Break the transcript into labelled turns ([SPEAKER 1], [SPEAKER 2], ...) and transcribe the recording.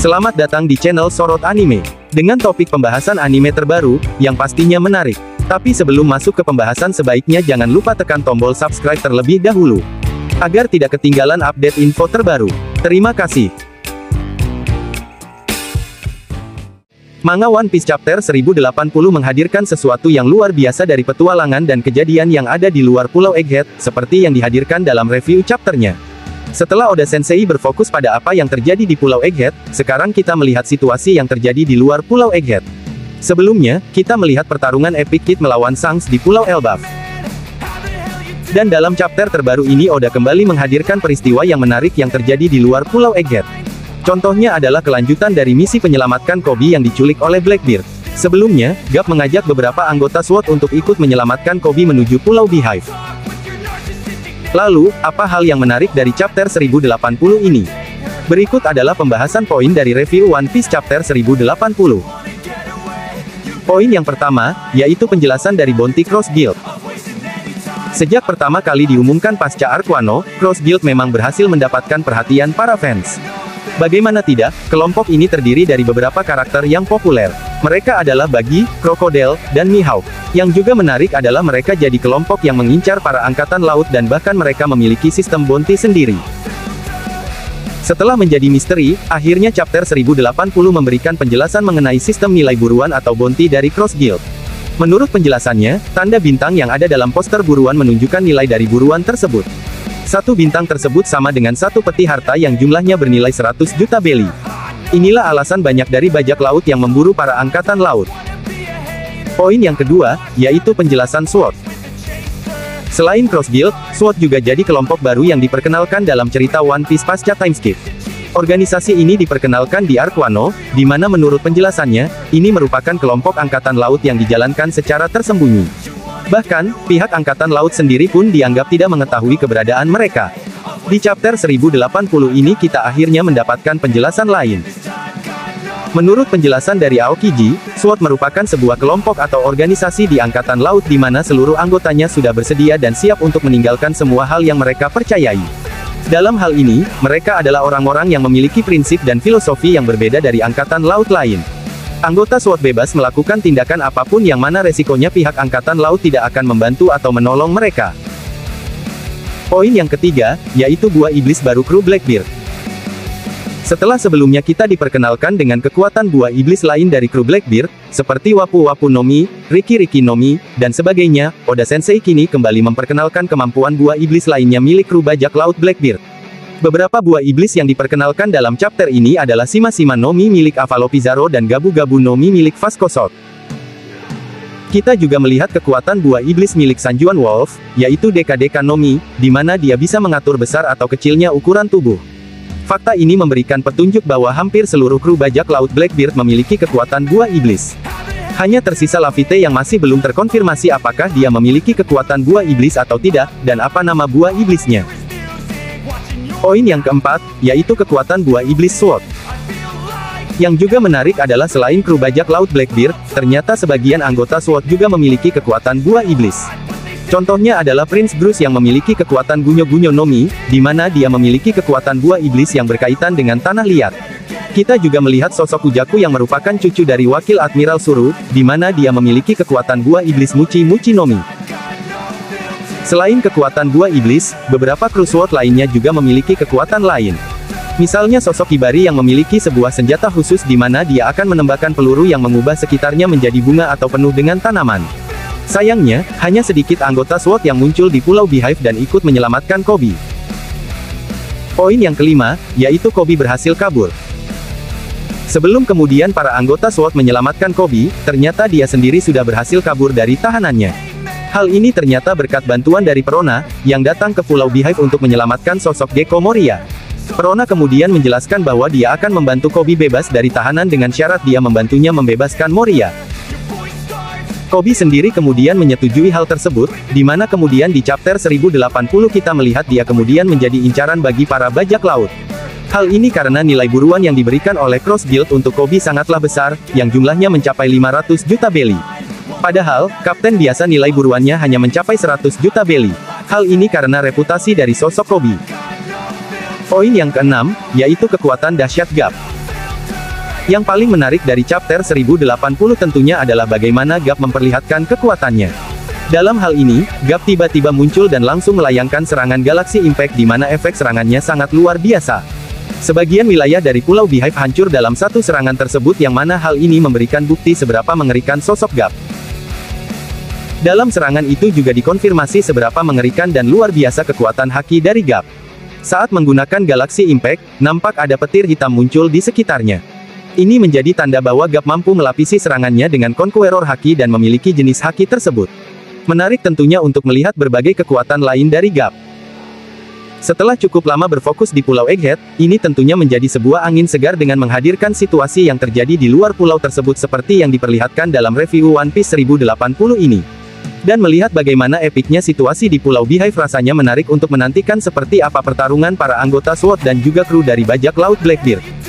[SPEAKER 1] Selamat datang di channel Sorot Anime, dengan topik pembahasan anime terbaru, yang pastinya menarik. Tapi sebelum masuk ke pembahasan sebaiknya jangan lupa tekan tombol subscribe terlebih dahulu, agar tidak ketinggalan update info terbaru. Terima kasih. Manga One Piece Chapter 1080 menghadirkan sesuatu yang luar biasa dari petualangan dan kejadian yang ada di luar Pulau Egghead, seperti yang dihadirkan dalam review chapternya. Setelah Oda Sensei berfokus pada apa yang terjadi di Pulau Egghead, sekarang kita melihat situasi yang terjadi di luar Pulau Egghead. Sebelumnya, kita melihat pertarungan Epic Kid melawan Shanks di Pulau Elbaf. Dan dalam chapter terbaru ini Oda kembali menghadirkan peristiwa yang menarik yang terjadi di luar Pulau Egghead. Contohnya adalah kelanjutan dari misi menyelamatkan Koby yang diculik oleh Blackbeard. Sebelumnya, Garp mengajak beberapa anggota SWORD untuk ikut menyelamatkan Koby menuju Pulau Beehive. Lalu, apa hal yang menarik dari chapter 1080 ini? Berikut adalah pembahasan poin dari review One Piece chapter 1080. Poin yang pertama, yaitu penjelasan dari Bounty Cross Guild. Sejak pertama kali diumumkan pasca Arc Wano, Cross Guild memang berhasil mendapatkan perhatian para fans. Bagaimana tidak, kelompok ini terdiri dari beberapa karakter yang populer. Mereka adalah Buggy, Crocodile, dan Mihawk. Yang juga menarik adalah mereka jadi kelompok yang mengincar para angkatan laut dan bahkan mereka memiliki sistem bounty sendiri. Setelah menjadi misteri, akhirnya chapter 1080 memberikan penjelasan mengenai sistem nilai buruan atau bounty dari Cross Guild. Menurut penjelasannya, tanda bintang yang ada dalam poster buruan menunjukkan nilai dari buruan tersebut. Satu bintang tersebut sama dengan satu peti harta yang jumlahnya bernilai 100 juta belly. Inilah alasan banyak dari bajak laut yang memburu para angkatan laut. Poin yang kedua, yaitu penjelasan SWORD. Selain Cross Guild, SWORD juga jadi kelompok baru yang diperkenalkan dalam cerita One Piece pasca timeskip. Organisasi ini diperkenalkan di Arc Wano, di mana menurut penjelasannya, ini merupakan kelompok angkatan laut yang dijalankan secara tersembunyi. Bahkan, pihak angkatan laut sendiri pun dianggap tidak mengetahui keberadaan mereka. Di chapter 1080 ini kita akhirnya mendapatkan penjelasan lain. Menurut penjelasan dari Aokiji, SWORD merupakan sebuah kelompok atau organisasi di angkatan laut di mana seluruh anggotanya sudah bersedia dan siap untuk meninggalkan semua hal yang mereka percayai. Dalam hal ini, mereka adalah orang-orang yang memiliki prinsip dan filosofi yang berbeda dari angkatan laut lain. Anggota SWORD bebas melakukan tindakan apapun yang mana resikonya pihak angkatan laut tidak akan membantu atau menolong mereka. Poin yang ketiga, yaitu buah iblis baru kru Blackbeard. Setelah sebelumnya kita diperkenalkan dengan kekuatan buah iblis lain dari kru Blackbeard, seperti Wapu Wapu no Mi, Riki Riki no Mi, dan sebagainya, Oda Sensei kini kembali memperkenalkan kemampuan buah iblis lainnya milik kru bajak laut Blackbeard. Beberapa buah iblis yang diperkenalkan dalam chapter ini adalah Shima Shima no Mi milik Avalo Pizarro dan Gabu Gabu no Mi milik Vasco South. Kita juga melihat kekuatan buah iblis milik Sanjuan Wolf, yaitu Deka Deka no Mi, di mana dia bisa mengatur besar atau kecilnya ukuran tubuh. Fakta ini memberikan petunjuk bahwa hampir seluruh kru bajak laut Blackbeard memiliki kekuatan buah iblis. Hanya tersisa Laffy yang masih belum terkonfirmasi apakah dia memiliki kekuatan buah iblis atau tidak, dan apa nama buah iblisnya. Poin yang keempat, yaitu kekuatan buah iblis SWORD. Yang juga menarik adalah selain kru bajak laut Blackbeard, ternyata sebagian anggota SWORD juga memiliki kekuatan buah iblis. Contohnya adalah Prince Bruce yang memiliki kekuatan Gunyo Gunyo no Mi, di mana dia memiliki kekuatan buah iblis yang berkaitan dengan tanah liat. Kita juga melihat sosok Ujaku yang merupakan cucu dari Wakil Admiral Suru, di mana dia memiliki kekuatan buah iblis Muchi Muchi no Mi. Selain kekuatan buah iblis, beberapa kru SWORD lainnya juga memiliki kekuatan lain. Misalnya sosok Hibari yang memiliki sebuah senjata khusus di mana dia akan menembakkan peluru yang mengubah sekitarnya menjadi bunga atau penuh dengan tanaman. Sayangnya, hanya sedikit anggota SWORD yang muncul di Pulau Beehive dan ikut menyelamatkan Koby. Poin yang kelima, yaitu Koby berhasil kabur. Sebelum kemudian para anggota SWORD menyelamatkan Koby, ternyata dia sendiri sudah berhasil kabur dari tahanannya. Hal ini ternyata berkat bantuan dari Perona, yang datang ke Pulau Beehive untuk menyelamatkan sosok Gecko Moria. Perona kemudian menjelaskan bahwa dia akan membantu Koby bebas dari tahanan dengan syarat dia membantunya membebaskan Moria. Koby sendiri kemudian menyetujui hal tersebut, di mana kemudian di chapter 1080 kita melihat dia kemudian menjadi incaran bagi para bajak laut. Hal ini karena nilai buruan yang diberikan oleh Cross Guild untuk Koby sangatlah besar, yang jumlahnya mencapai 500 juta belly. Padahal, kapten biasa nilai buruannya hanya mencapai 100 juta belly. Hal ini karena reputasi dari sosok Koby. Poin yang keenam, yaitu kekuatan dahsyat Garp. Yang paling menarik dari chapter 1080 tentunya adalah bagaimana Garp memperlihatkan kekuatannya. Dalam hal ini, Garp tiba-tiba muncul dan langsung melayangkan serangan Galaxy Impact di mana efek serangannya sangat luar biasa. Sebagian wilayah dari Pulau Beehive hancur dalam satu serangan tersebut yang mana hal ini memberikan bukti seberapa mengerikan sosok Garp. Dalam serangan itu juga dikonfirmasi seberapa mengerikan dan luar biasa kekuatan haki dari Garp. Saat menggunakan Galaxy Impact, nampak ada petir hitam muncul di sekitarnya. Ini menjadi tanda bahwa Garp mampu melapisi serangannya dengan Conqueror Haki dan memiliki jenis haki tersebut. Menarik tentunya untuk melihat berbagai kekuatan lain dari Garp. Setelah cukup lama berfokus di Pulau Egghead, ini tentunya menjadi sebuah angin segar dengan menghadirkan situasi yang terjadi di luar pulau tersebut seperti yang diperlihatkan dalam review One Piece 1080 ini. Dan melihat bagaimana epiknya situasi di Pulau Beehive rasanya menarik untuk menantikan seperti apa pertarungan para anggota SWORD dan juga kru dari bajak laut Blackbeard.